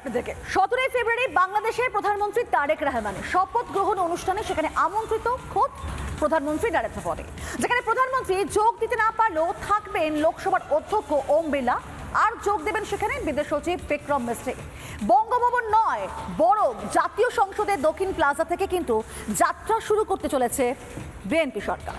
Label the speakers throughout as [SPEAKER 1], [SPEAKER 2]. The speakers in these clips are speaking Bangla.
[SPEAKER 1] আপনাদেরকে 17 ফেব্রুয়ারি বাংলাদেশের প্রধানমন্ত্রী তারেক রহমানের শপথ গ্রহণ অনুষ্ঠানে সেখানে আমন্ত্রিত খোদ প্রধানমন্ত্রী নরেন্দ্র মোদী, যেখানে প্রধানমন্ত্রী যোগ দিতে না পারলেও থাকবেন লোকসভার অধ্যক্ষ ওম বিড়লা, আর যোগ দেবেন সেখানে বিদেশ সচিব বিক্রম মিস্ত্রি। বঙ্গভবন নয় বরং জাতীয় সংসদের দক্ষিণ প্লাজা থেকে কিন্তু যাত্রা শুরু করতে চলেছে বিএনপি সরকার।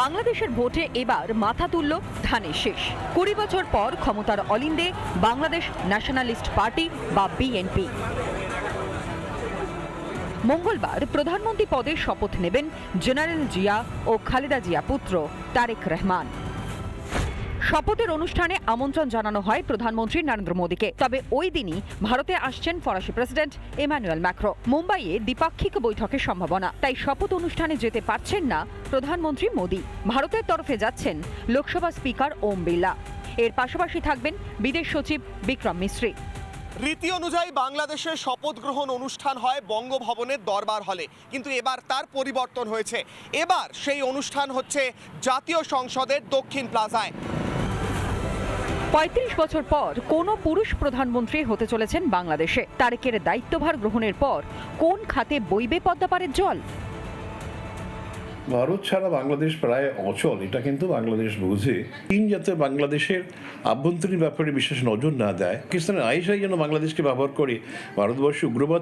[SPEAKER 2] বাংলাদেশের ভোটে এবার মাথা তুলল ধানের শীষ। 20 বছর পর ক্ষমতার অলিন্দে বাংলাদেশ ন্যাশনালিস্ট পার্টি বা বিএনপি। মঙ্গলবার প্রধানমন্ত্রী পদে শপথ নেবেন জেনারেল জিয়া ও খালেদা জিয়া পুত্র তারেক রহমান। শপথের অনুষ্ঠানে আমন্ত্রণ জানানো হয় প্রধানমন্ত্রী নরেন্দ্র মোদীকে। তবে ওই দিনই ভারতে আসছেন ফরাসি প্রেসিডেন্ট ইমানুয়েল ম্যাক্রো। মুম্বাইয়ে দ্বিপাক্ষিক বৈঠকের সম্ভাবনা, তাই শপথ অনুষ্ঠানে যেতে পারছেন না প্রধানমন্ত্রী মোদী। ভারতের তরফে যাচ্ছেন লোকসভা স্পিকার ওম বিড়লা। এর পাশাপাশি থাকবেন বিদেশ সচিব বিক্রম মিস্ত্রি।
[SPEAKER 3] রীতি অনুযায়ী বাংলাদেশের শপথ গ্রহণ অনুষ্ঠান হয় বঙ্গভবনের দরবার হলে, কিন্তু এবার তার পরিবর্তন হয়েছে। এবার সেই অনুষ্ঠান হচ্ছে জাতীয় সংসদের দক্ষিণ প্লাজায়।
[SPEAKER 2] 35 বছর পর কোন পুরুষ প্রধানমন্ত্রী হতে চলেছেন বাংলাদেশে। তারেকের দায়িত্বভার গ্রহণের পর কোন খাতে বইবে পদ্মাপাড়ের জল?
[SPEAKER 4] ভারত ছাড়া বাংলাদেশ প্রায় অচল, এটা কিন্তু বাংলাদেশ বুঝে। চীন যাতে বাংলাদেশের আভ্যন্তরীণ ব্যাপারে বিশেষ নজর না দেয়, পাকিস্তানের আইএসআই যেন বাংলাদেশকে ব্যবহার করে ভারতবর্ষে উগ্রবাদ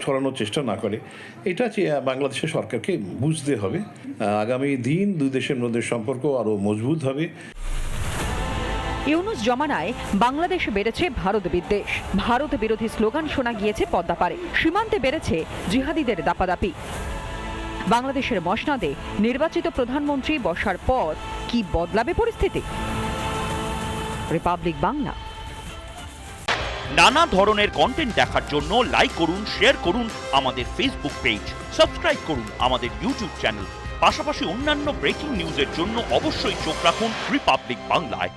[SPEAKER 4] ছড়ানোর চেষ্টা না করে, এটা বাংলাদেশের সরকারকে বুঝতে হবে। আগামী দিন দুই দেশের মধ্যে সম্পর্ক আরও মজবুত হবে।
[SPEAKER 2] ইউনূস জমানায় বাংলাদেশে বেড়েছে ভারত বিদ্বেষ, ভারত বিরোধী স্লোগান শোনা গিয়েছে পদ্মাপাড়ে, সীমান্তে বেড়েছে জিহাদিদের দাপাদাপি। বাংলাদেশের মসনদে নির্বাচিত প্রধানমন্ত্রী বসার পর কি বদলাবে পরিস্থিতি? রিপাবলিক বাংলা।
[SPEAKER 5] নানা ধরনের কন্টেন্ট দেখার জন্য লাইক করুন, শেয়ার করুন আমাদের ফেসবুক পেজ, সাবস্ক্রাইব করুন আমাদের ইউটিউব চ্যানেল। পাশাপাশি অন্যান্য ব্রেকিং নিউজের জন্য অবশ্যই চোখ রাখুন রিপাবলিক বাংলায়।